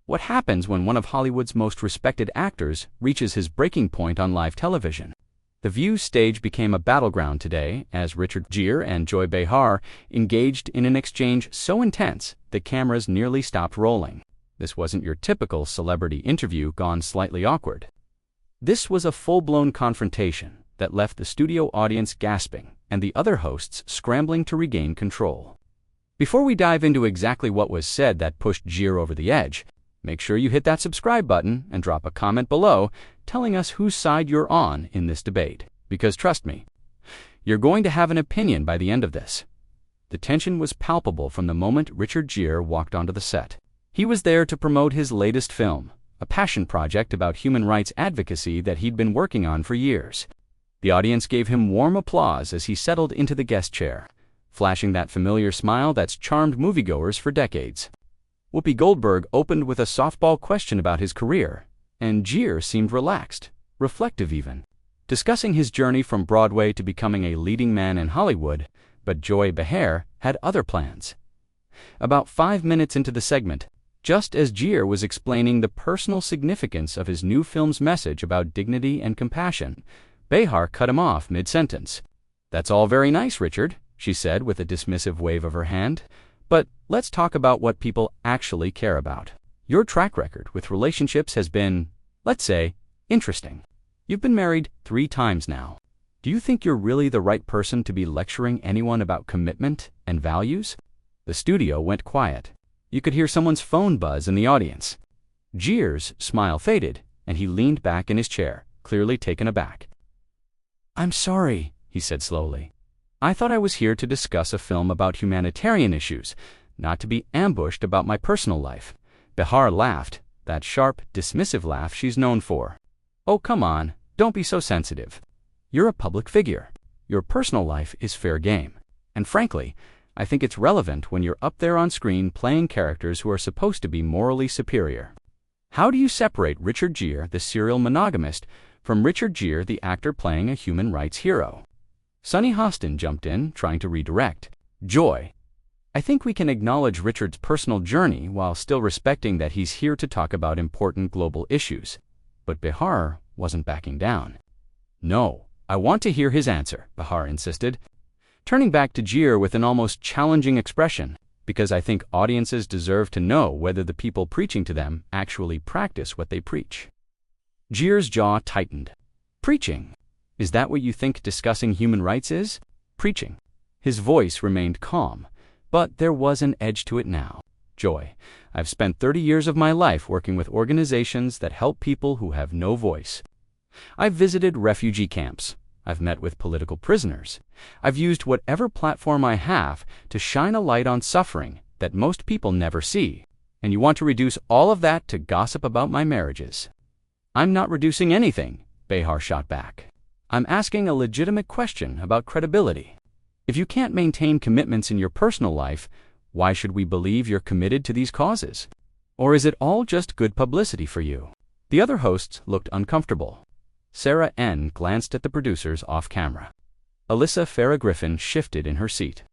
What happens when one of Hollywood's most respected actors reaches his breaking point on live television? The View's stage became a battleground today as Gere and Joy Behar engaged in an exchange so intense that cameras nearly stopped rolling. This wasn't your typical celebrity interview gone slightly awkward. This was a full-blown confrontation that left the studio audience gasping and the other hosts scrambling to regain control. Before we dive into exactly what was said that pushed Gere over the edge, make sure you hit that subscribe button and drop a comment below telling us whose side you're on in this debate. Because trust me, you're going to have an opinion by the end of this. The tension was palpable from the moment Gere walked onto the set. He was there to promote his latest film, a passion project about human rights advocacy that he'd been working on for years. The audience gave him warm applause as he settled into the guest chair, flashing that familiar smile that's charmed moviegoers for decades. Whoopi Goldberg opened with a softball question about his career, and Gere seemed relaxed, reflective even, discussing his journey from Broadway to becoming a leading man in Hollywood, but Joy Behar had other plans. About 5 minutes into the segment, just as Gere was explaining the personal significance of his new film's message about dignity and compassion, Behar cut him off mid-sentence. "That's all very nice, Richard," she said with a dismissive wave of her hand, "but let's talk about what people actually care about. Your track record with relationships has been, let's say, interesting. You've been married 3 times now. Do you think you're really the right person to be lecturing anyone about commitment and values?" The studio went quiet. You could hear someone's phone buzz in the audience. Gere's smile faded, and he leaned back in his chair, clearly taken aback. "I'm sorry," he said slowly. "I thought I was here to discuss a film about humanitarian issues, not to be ambushed about my personal life." Behar laughed, that sharp, dismissive laugh she's known for. "Oh, come on, don't be so sensitive. You're a public figure. Your personal life is fair game. And frankly, I think it's relevant when you're up there on screen playing characters who are supposed to be morally superior. How do you separate Gere, the serial monogamist, from Gere, the actor playing a human rights hero?" Sonny Hostin jumped in, trying to redirect. "Joy, I think we can acknowledge Richard's personal journey while still respecting that he's here to talk about important global issues." But Behar wasn't backing down. "No, I want to hear his answer," Behar insisted, turning back to Gere with an almost challenging expression, "because I think audiences deserve to know whether the people preaching to them actually practice what they preach." Gere's jaw tightened. "Preaching? Is that what you think discussing human rights is? Preaching?" His voice remained calm, but there was an edge to it now. "Joy, I've spent 30 years of my life working with organizations that help people who have no voice. I've visited refugee camps. I've met with political prisoners. I've used whatever platform I have to shine a light on suffering that most people never see. And you want to reduce all of that to gossip about my marriages?" "I'm not reducing anything," Behar shot back. "I'm asking a legitimate question about credibility. If you can't maintain commitments in your personal life, why should we believe you're committed to these causes? Or is it all just good publicity for you?" The other hosts looked uncomfortable. Sarah N. glanced at the producers off-camera. Alyssa Farah Griffin shifted in her seat.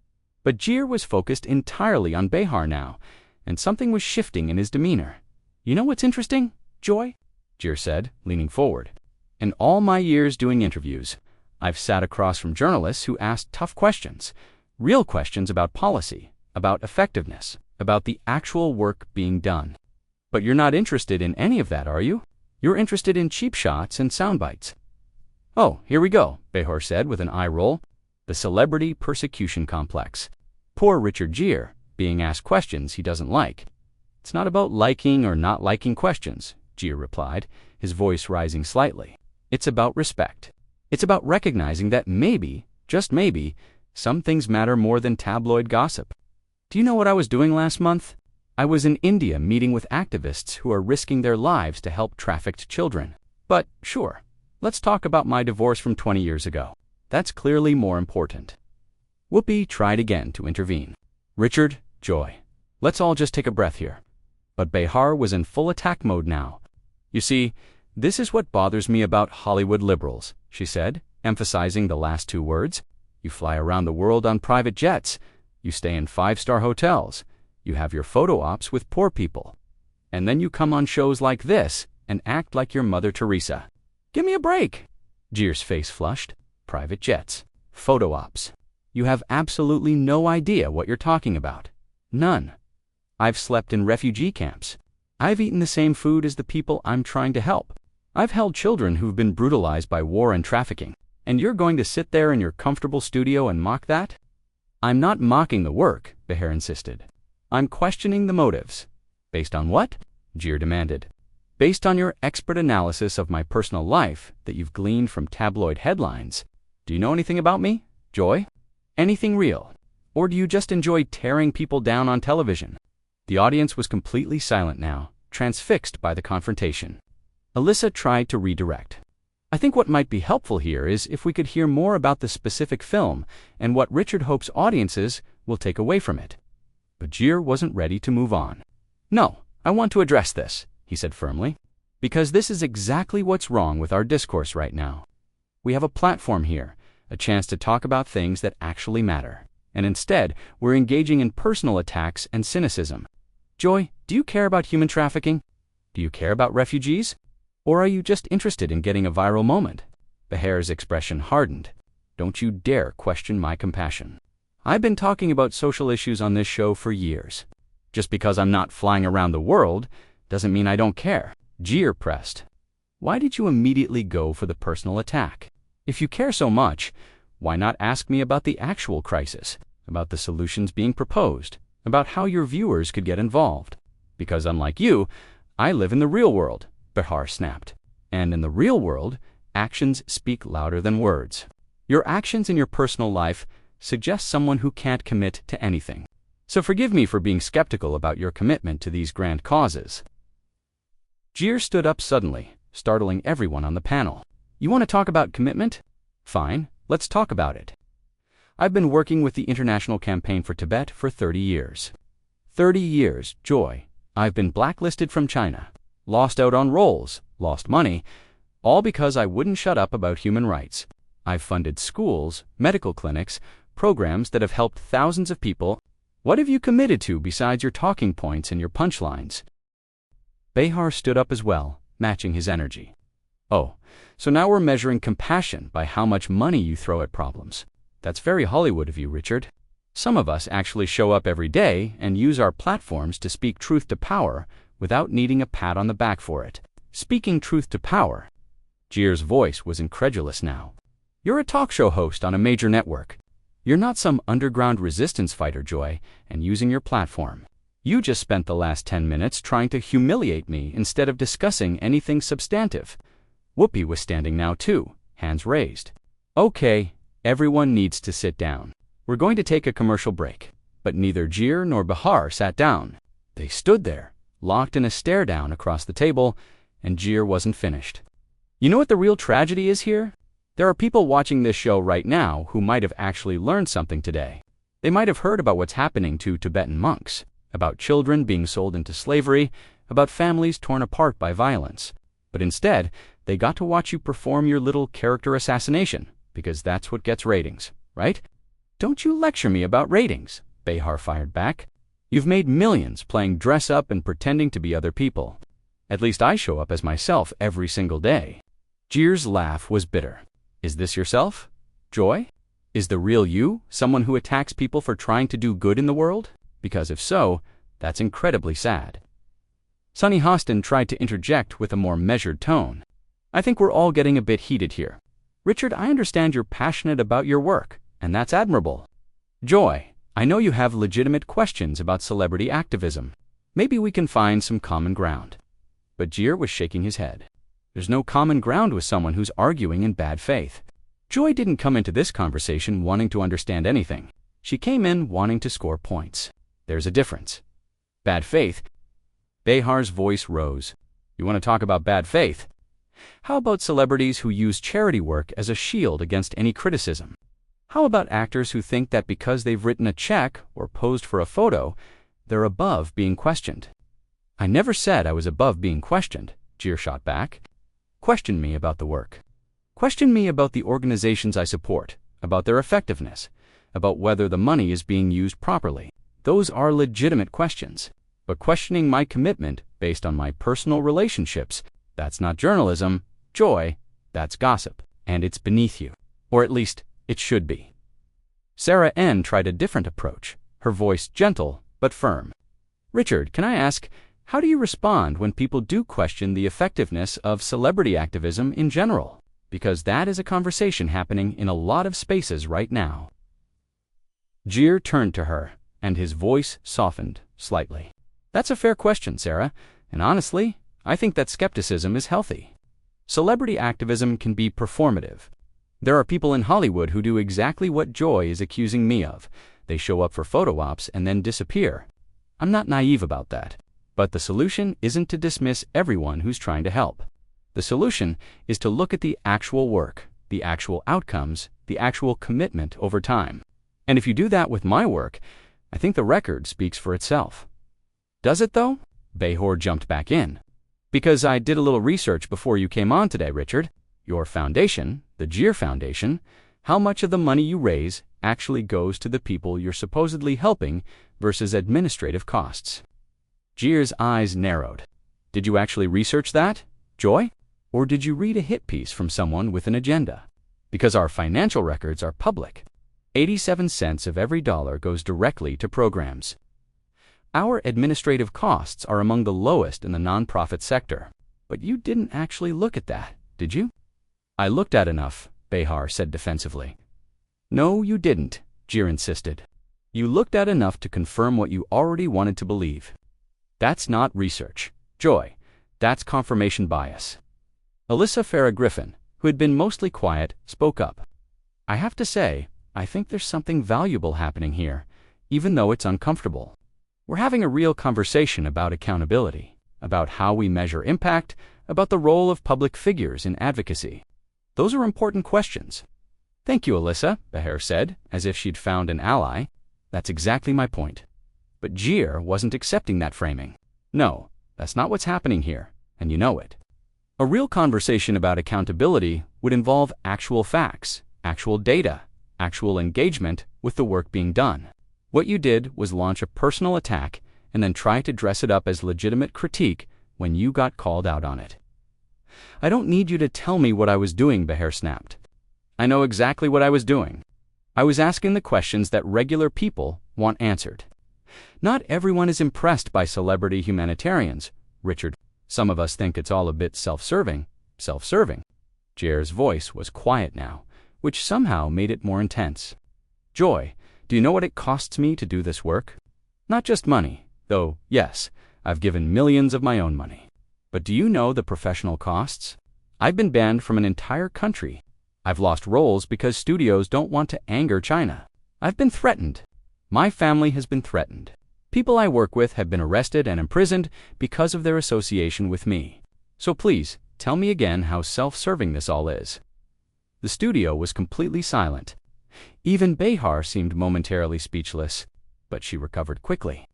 But Gere was focused entirely on Behar now, and something was shifting in his demeanor. "You know what's interesting, Joy?" Gere said, leaning forward. "In all my years doing interviews, I've sat across from journalists who asked tough questions, real questions about policy, about effectiveness, about the actual work being done. But you're not interested in any of that, are you? You're interested in cheap shots and sound bites." "Oh, here we go," Behar said with an eye roll. "The celebrity persecution complex. Poor Gere, being asked questions he doesn't like." "It's not about liking or not liking questions," Gere replied, his voice rising slightly. "It's about respect. It's about recognizing that maybe, just maybe, some things matter more than tabloid gossip. Do you know what I was doing last month? I was in India meeting with activists who are risking their lives to help trafficked children. But, sure, let's talk about my divorce from 20 years ago. That's clearly more important." Whoopi tried again to intervene. "Richard, Joy, let's all just take a breath here." But Behar was in full attack mode now. "You see, this is what bothers me about Hollywood liberals," she said, emphasizing the last 2 words. "You fly around the world on private jets. You stay in 5-star hotels. You have your photo ops with poor people. And then you come on shows like this and act like you're Mother Teresa. Give me a break. Gere's face flushed. Private jets. Photo ops. You have absolutely no idea what you're talking about. None. I've slept in refugee camps. I've eaten the same food as the people I'm trying to help. I've held children who've been brutalized by war and trafficking. And you're going to sit there in your comfortable studio and mock that? I'm not mocking the work, Behar insisted. I'm questioning the motives. Based on what? Gere demanded. Based on your expert analysis of my personal life that you've gleaned from tabloid headlines. Do you know anything about me, Joy? Anything real? Or do you just enjoy tearing people down on television? The audience was completely silent now, transfixed by the confrontation. Alyssa tried to redirect. I think what might be helpful here is if we could hear more about the specific film and what Richard hopes audiences will take away from it. But Gere wasn't ready to move on. No, I want to address this, he said firmly, because this is exactly what's wrong with our discourse right now. We have a platform here, a chance to talk about things that actually matter. And instead, we're engaging in personal attacks and cynicism. Joy, do you care about human trafficking? Do you care about refugees? Or are you just interested in getting a viral moment? Behar's expression hardened. Don't you dare question my compassion. I've been talking about social issues on this show for years. Just because I'm not flying around the world doesn't mean I don't care. Gere pressed. Why did you immediately go for the personal attack? If you care so much, why not ask me about the actual crisis, about the solutions being proposed, about how your viewers could get involved? Because unlike you, I live in the real world, Behar snapped. And in the real world, actions speak louder than words. Your actions in your personal life suggest someone who can't commit to anything. So forgive me for being skeptical about your commitment to these grand causes. Gere stood up suddenly, startling everyone on the panel. You want to talk about commitment? Fine, let's talk about it. I've been working with the International Campaign for Tibet for 30 years. 30 years, Joy. I've been blacklisted from China, lost out on roles, lost money, all because I wouldn't shut up about human rights. I've funded schools, medical clinics, programs that have helped thousands of people. What have you committed to besides your talking points and your punchlines? Behar stood up as well, matching his energy. Oh, so now we're measuring compassion by how much money you throw at problems. That's very Hollywood of you, Richard. Some of us actually show up every day and use our platforms to speak truth to power without needing a pat on the back for it. Speaking truth to power. Gere's voice was incredulous now. You're a talk show host on a major network. You're not some underground resistance fighter, Joy, and using your platform. You just spent the last 10 minutes trying to humiliate me instead of discussing anything substantive. Whoopi was standing now too, hands raised. Okay, everyone needs to sit down. We're going to take a commercial break. But neither Gere nor Behar sat down. They stood there, locked in a stare down across the table, and Gere wasn't finished. You know what the real tragedy is here? There are people watching this show right now who might have actually learned something today. They might have heard about what's happening to Tibetan monks, about children being sold into slavery, about families torn apart by violence. But instead, they got to watch you perform your little character assassination, because that's what gets ratings, right? Don't you lecture me about ratings, Behar fired back. You've made millions playing dress up and pretending to be other people. At least I show up as myself every single day. Gere's laugh was bitter. Is this yourself, Joy? Is the real you someone who attacks people for trying to do good in the world? Because if so, that's incredibly sad. Sunny Hostin tried to interject with a more measured tone. I think we're all getting a bit heated here. Richard, I understand you're passionate about your work, and that's admirable. Joy, I know you have legitimate questions about celebrity activism. Maybe we can find some common ground. But Gere was shaking his head. There's no common ground with someone who's arguing in bad faith. Joy didn't come into this conversation wanting to understand anything. She came in wanting to score points. There's a difference. Bad faith. Behar's voice rose. You want to talk about bad faith? How about celebrities who use charity work as a shield against any criticism? How about actors who think that because they've written a check or posed for a photo, they're above being questioned? I never said I was above being questioned, Gere shot back. Question me about the work. Question me about the organizations I support, about their effectiveness, about whether the money is being used properly. Those are legitimate questions. But questioning my commitment based on my personal relationships. That's not journalism, Joy. That's gossip, and it's beneath you. Or at least, it should be. Sarah N. tried a different approach, her voice gentle but firm. Richard, can I ask, how do you respond when people do question the effectiveness of celebrity activism in general? Because that is a conversation happening in a lot of spaces right now. Gere turned to her, and his voice softened slightly. That's a fair question, Sarah, and honestly, I think that skepticism is healthy. Celebrity activism can be performative. There are people in Hollywood who do exactly what Joy is accusing me of. They show up for photo ops and then disappear. I'm not naive about that. But the solution isn't to dismiss everyone who's trying to help. The solution is to look at the actual work, the actual outcomes, the actual commitment over time. And if you do that with my work, I think the record speaks for itself. Does it though? Behar jumped back in. Because I did a little research before you came on today, Richard. Your foundation, the Gere Foundation, how much of the money you raise actually goes to the people you're supposedly helping versus administrative costs. Gere's eyes narrowed. Did you actually research that, Joy? Or did you read a hit piece from someone with an agenda? Because our financial records are public. 87 cents of every dollar goes directly to programs. Our administrative costs are among the lowest in the nonprofit sector. But you didn't actually look at that, did you? I looked at enough, Behar said defensively. No, you didn't, Gere insisted. You looked at enough to confirm what you already wanted to believe. That's not research, Joy. That's confirmation bias. Alyssa Farah Griffin, who had been mostly quiet, spoke up. I have to say, I think there's something valuable happening here, even though it's uncomfortable. We're having a real conversation about accountability, about how we measure impact, about the role of public figures in advocacy. Those are important questions. Thank you, Alyssa, Behar said, as if she'd found an ally. That's exactly my point. But Gere wasn't accepting that framing. No, that's not what's happening here, and you know it. A real conversation about accountability would involve actual facts, actual data, actual engagement with the work being done. What you did was launch a personal attack and then try to dress it up as legitimate critique when you got called out on it. I don't need you to tell me what I was doing, Behar snapped. I know exactly what I was doing. I was asking the questions that regular people want answered. Not everyone is impressed by celebrity humanitarians, Richard. Some of us think it's all a bit self-serving. Self-serving? Gere's voice was quiet now, which somehow made it more intense. Joy, do you know what it costs me to do this work? Not just money, though, yes, I've given millions of my own money. But do you know the professional costs? I've been banned from an entire country. I've lost roles because studios don't want to anger China. I've been threatened. My family has been threatened. People I work with have been arrested and imprisoned because of their association with me. So please, tell me again how self-serving this all is. The studio was completely silent. Even Behar seemed momentarily speechless, but she recovered quickly.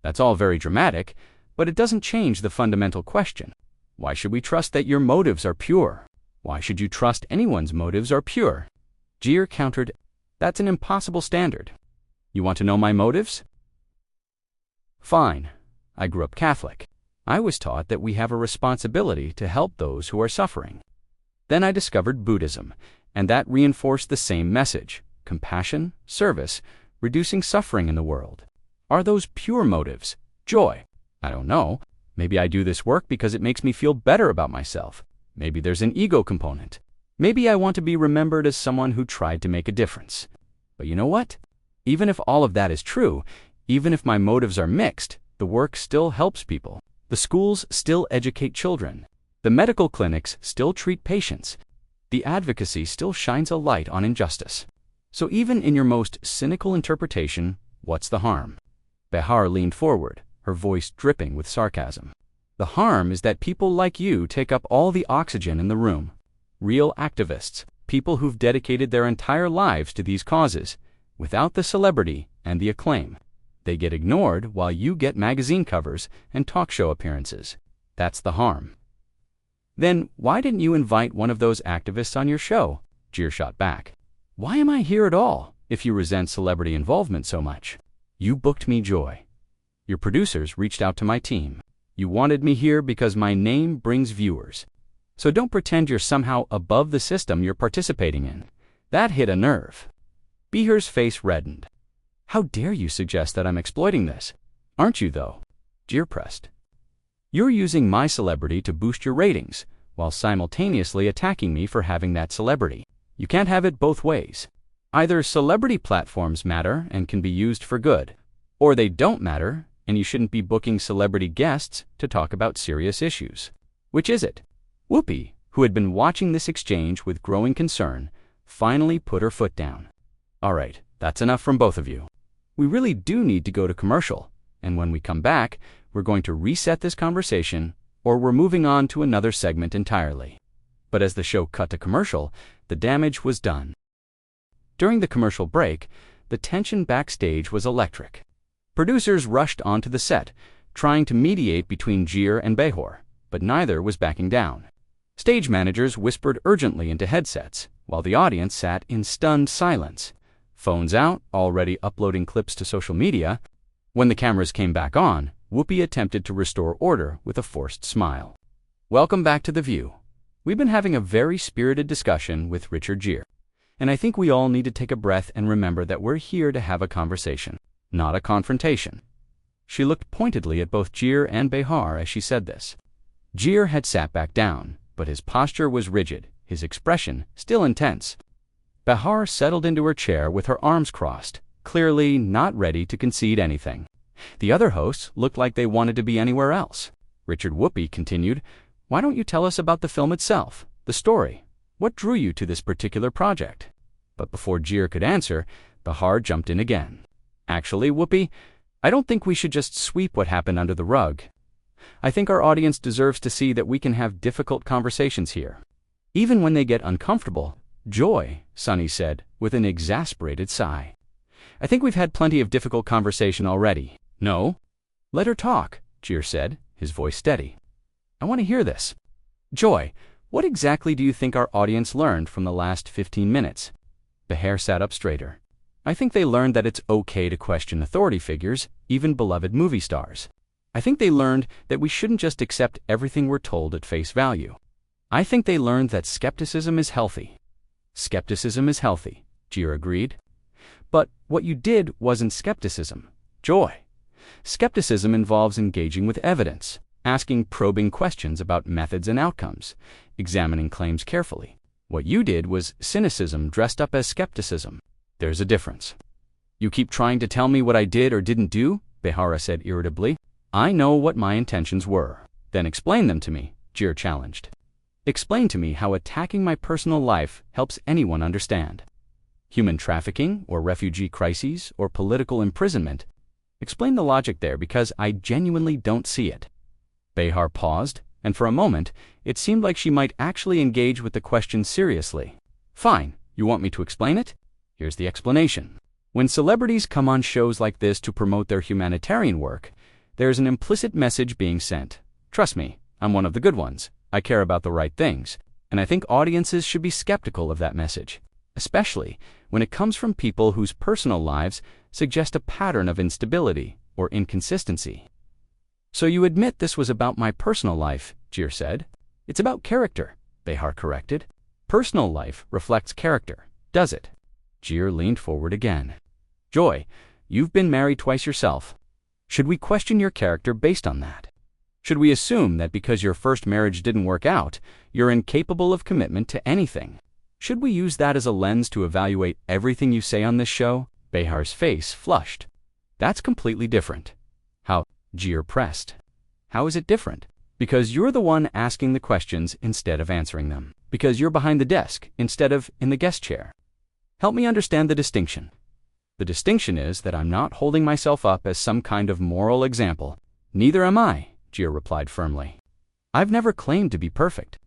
That's all very dramatic, but it doesn't change the fundamental question. Why should we trust that your motives are pure? Why should you trust anyone's motives are pure? Gere countered, that's an impossible standard. You want to know my motives? Fine. I grew up Catholic. I was taught that we have a responsibility to help those who are suffering. Then I discovered Buddhism, and that reinforced the same message: compassion, service, reducing suffering in the world. Are those pure motives? Joy? I don't know. Maybe I do this work because it makes me feel better about myself. Maybe there's an ego component. Maybe I want to be remembered as someone who tried to make a difference. But you know what? Even if all of that is true, even if my motives are mixed, the work still helps people. The schools still educate children. The medical clinics still treat patients. The advocacy still shines a light on injustice. So even in your most cynical interpretation, what's the harm? Behar leaned forward, her voice dripping with sarcasm. The harm is that people like you take up all the oxygen in the room. Real activists, people who've dedicated their entire lives to these causes, without the celebrity and the acclaim. They get ignored while you get magazine covers and talk show appearances. That's the harm. Then why didn't you invite one of those activists on your show? Gere shot back. Why am I here at all if you resent celebrity involvement so much? You booked me, Joy. Your producers reached out to my team. You wanted me here because my name brings viewers. So don't pretend you're somehow above the system you're participating in. That hit a nerve. Behar's face reddened. How dare you suggest that I'm exploiting this? Aren't you, though? Gere pressed. You're using my celebrity to boost your ratings, while simultaneously attacking me for having that celebrity. You can't have it both ways. Either celebrity platforms matter and can be used for good, or they don't matter and you shouldn't be booking celebrity guests to talk about serious issues. Which is it? Whoopi, who had been watching this exchange with growing concern, finally put her foot down. All right, that's enough from both of you. We really do need to go to commercial, and when we come back, we're going to reset this conversation, or we're moving on to another segment entirely. But as the show cut to commercial, the damage was done. During the commercial break, the tension backstage was electric. Producers rushed onto the set, trying to mediate between Gere and Behar, but neither was backing down. Stage managers whispered urgently into headsets, while the audience sat in stunned silence. Phones out, already uploading clips to social media. When the cameras came back on, Whoopi attempted to restore order with a forced smile. Welcome back to The View. We've been having a very spirited discussion with Richard Gere, and I think we all need to take a breath and remember that we're here to have a conversation, not a confrontation. She looked pointedly at both Gere and Behar as she said this. Gere had sat back down, but his posture was rigid, his expression still intense. Behar settled into her chair with her arms crossed, clearly not ready to concede anything. The other hosts looked like they wanted to be anywhere else. Richard Whoopi continued, Why don't you tell us about the film itself, the story? What drew you to this particular project? But before Gere could answer, Behar jumped in again. Actually, Whoopi, I don't think we should just sweep what happened under the rug. I think our audience deserves to see that we can have difficult conversations here. Even when they get uncomfortable. Joy, Sonny said, with an exasperated sigh. I think we've had plenty of difficult conversation already. No? Let her talk, Gere said, his voice steady. I want to hear this. Joy, what exactly do you think our audience learned from the last 15 minutes? Behar sat up straighter. I think they learned that it's okay to question authority figures, even beloved movie stars. I think they learned that we shouldn't just accept everything we're told at face value. I think they learned that skepticism is healthy. Skepticism is healthy, Gere agreed. But what you did wasn't skepticism, Joy. Skepticism involves engaging with evidence, asking probing questions about methods and outcomes, examining claims carefully. What you did was cynicism dressed up as skepticism. There's a difference. You keep trying to tell me what I did or didn't do, Behar said irritably. I know what my intentions were. Then explain them to me, Gere challenged. Explain to me how attacking my personal life helps anyone understand. Human trafficking, or refugee crises, or political imprisonment. Explain the logic there, because I genuinely don't see it. Behar paused, and for a moment, it seemed like she might actually engage with the question seriously. Fine, you want me to explain it? Here's the explanation. When celebrities come on shows like this to promote their humanitarian work, there's an implicit message being sent. Trust me, I'm one of the good ones. I care about the right things, and I think audiences should be skeptical of that message, especially when it comes from people whose personal lives suggest a pattern of instability or inconsistency. So you admit this was about my personal life, Gere said. It's about character, Behar corrected. Personal life reflects character, does it? Gere leaned forward again. Joy, you've been married twice yourself. Should we question your character based on that? Should we assume that because your first marriage didn't work out, you're incapable of commitment to anything? Should we use that as a lens to evaluate everything you say on this show? Behar's face flushed. That's completely different. How? Gere pressed. How is it different? Because you're the one asking the questions instead of answering them. Because you're behind the desk instead of in the guest chair. Help me understand the distinction. The distinction is that I'm not holding myself up as some kind of moral example. Neither am I, Gere replied firmly. I've never claimed to be perfect.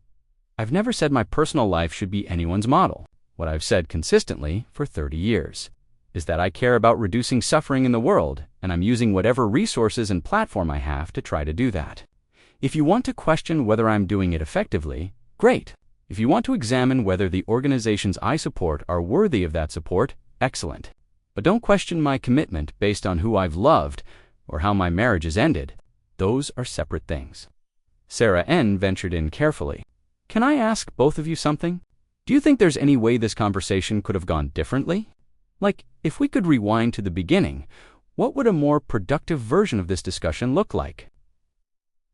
I've never said my personal life should be anyone's model. What I've said consistently for 30 years is that I care about reducing suffering in the world, and I'm using whatever resources and platform I have to try to do that. If you want to question whether I'm doing it effectively, great. If you want to examine whether the organizations I support are worthy of that support, excellent. But don't question my commitment based on who I've loved or how my marriage has ended. Those are separate things. Sarah N. ventured in carefully. Can I ask both of you something? Do you think there's any way this conversation could have gone differently? Like, if we could rewind to the beginning, what would a more productive version of this discussion look like?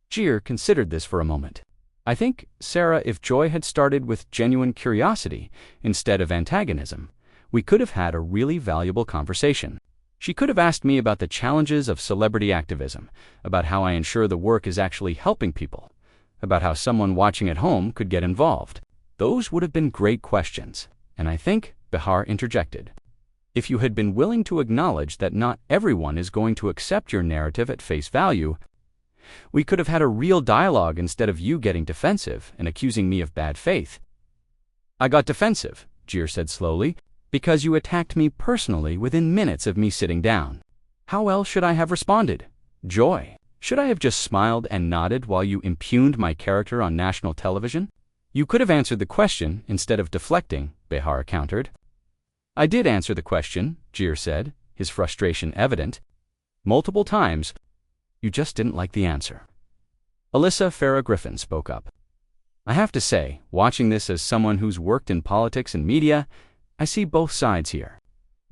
Gere considered this for a moment. I think, Sarah, if Joy had started with genuine curiosity instead of antagonism, we could have had a really valuable conversation. She could have asked me about the challenges of celebrity activism, about how I ensure the work is actually helping people, about how someone watching at home could get involved. Those would have been great questions, and I think Behar interjected. If you had been willing to acknowledge that not everyone is going to accept your narrative at face value, we could have had a real dialogue instead of you getting defensive and accusing me of bad faith. I got defensive, Gere said slowly, because you attacked me personally within minutes of me sitting down. How else should I have responded? Joy, should I have just smiled and nodded while you impugned my character on national television? You could have answered the question instead of deflecting, Behar countered. I did answer the question, Gere said, his frustration evident. Multiple times. You just didn't like the answer. Alyssa Farah Griffin spoke up. I have to say, watching this as someone who's worked in politics and media, I see both sides here.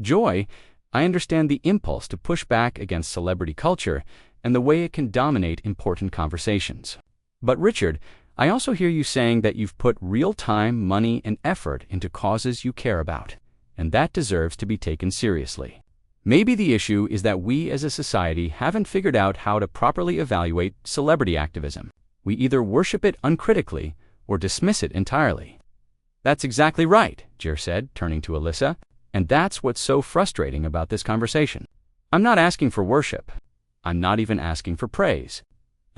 Joy, I understand the impulse to push back against celebrity culture and the way it can dominate important conversations. But Richard, I also hear you saying that you've put real time, money, and effort into causes you care about, and that deserves to be taken seriously. Maybe the issue is that we as a society haven't figured out how to properly evaluate celebrity activism. We either worship it uncritically or dismiss it entirely. That's exactly right, Gere said, turning to Alyssa, and that's what's so frustrating about this conversation. I'm not asking for worship. I'm not even asking for praise.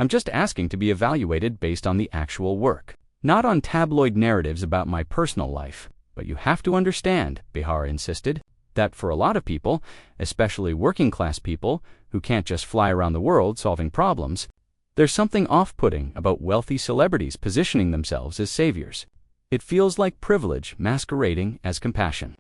I'm just asking to be evaluated based on the actual work, not on tabloid narratives about my personal life. But you have to understand, Behar insisted, that for a lot of people, especially working-class people who can't just fly around the world solving problems, there's something off-putting about wealthy celebrities positioning themselves as saviors. It feels like privilege masquerading as compassion.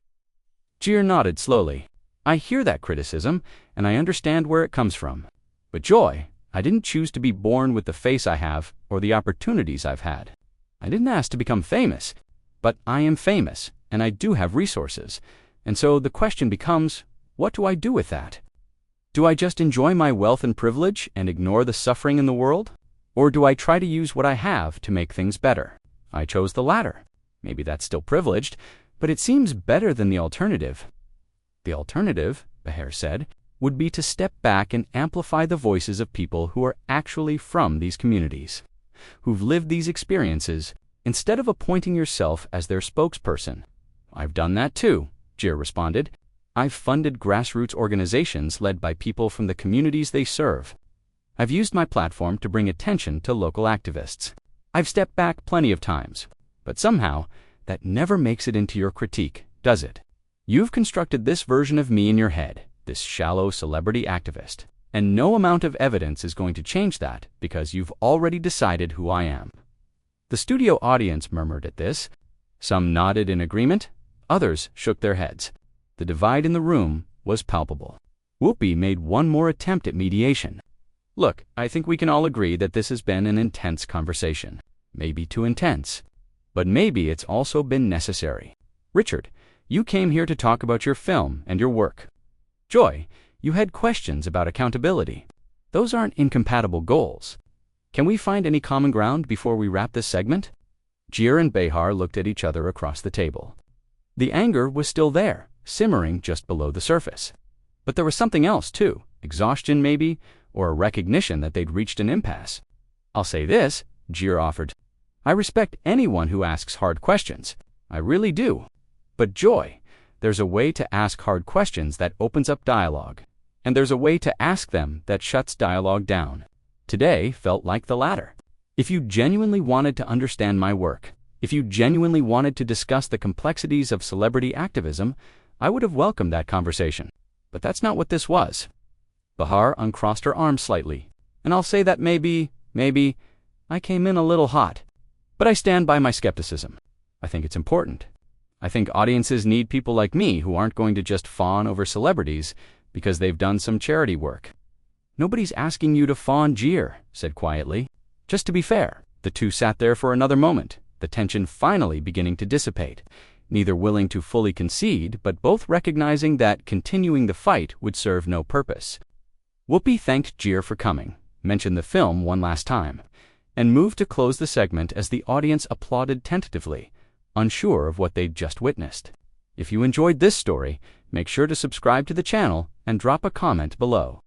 Gere nodded slowly. I hear that criticism, and I understand where it comes from. But Joy, I didn't choose to be born with the face I have or the opportunities I've had. I didn't ask to become famous, but I am famous, and I do have resources. And so the question becomes, what do I do with that? Do I just enjoy my wealth and privilege and ignore the suffering in the world? Or do I try to use what I have to make things better? I chose the latter. Maybe that's still privileged, but it seems better than the alternative. The alternative, Behar said, would be to step back and amplify the voices of people who are actually from these communities, who've lived these experiences, instead of appointing yourself as their spokesperson. I've done that too, Gere responded. I've funded grassroots organizations led by people from the communities they serve. I've used my platform to bring attention to local activists. I've stepped back plenty of times, but somehow that never makes it into your critique, does it? You've constructed this version of me in your head, this shallow celebrity activist, and no amount of evidence is going to change that because you've already decided who I am. The studio audience murmured at this. Some nodded in agreement, others shook their heads. The divide in the room was palpable. Whoopi made one more attempt at mediation. Look, I think we can all agree that this has been an intense conversation. Maybe too intense. But maybe it's also been necessary. Richard, you came here to talk about your film and your work. Joy, you had questions about accountability. Those aren't incompatible goals. Can we find any common ground before we wrap this segment? Gere and Behar looked at each other across the table. The anger was still there, simmering just below the surface. But there was something else too, exhaustion maybe, or a recognition that they'd reached an impasse. I'll say this, Gere offered. I respect anyone who asks hard questions. I really do. But Joy, there's a way to ask hard questions that opens up dialogue. And there's a way to ask them that shuts dialogue down. Today felt like the latter. If you genuinely wanted to understand my work, if you genuinely wanted to discuss the complexities of celebrity activism, I would have welcomed that conversation. But that's not what this was. Behar uncrossed her arms slightly, and I'll say that maybe, I came in a little hot. But I stand by my skepticism. I think it's important. I think audiences need people like me who aren't going to just fawn over celebrities because they've done some charity work. "Nobody's asking you to fawn," Gere said quietly. Just to be fair. The two sat there for another moment, the tension finally beginning to dissipate, neither willing to fully concede, but both recognizing that continuing the fight would serve no purpose. Whoopi thanked Gere for coming, mentioned the film one last time, and moved to close the segment as the audience applauded tentatively, unsure of what they'd just witnessed. If you enjoyed this story, make sure to subscribe to the channel and drop a comment below.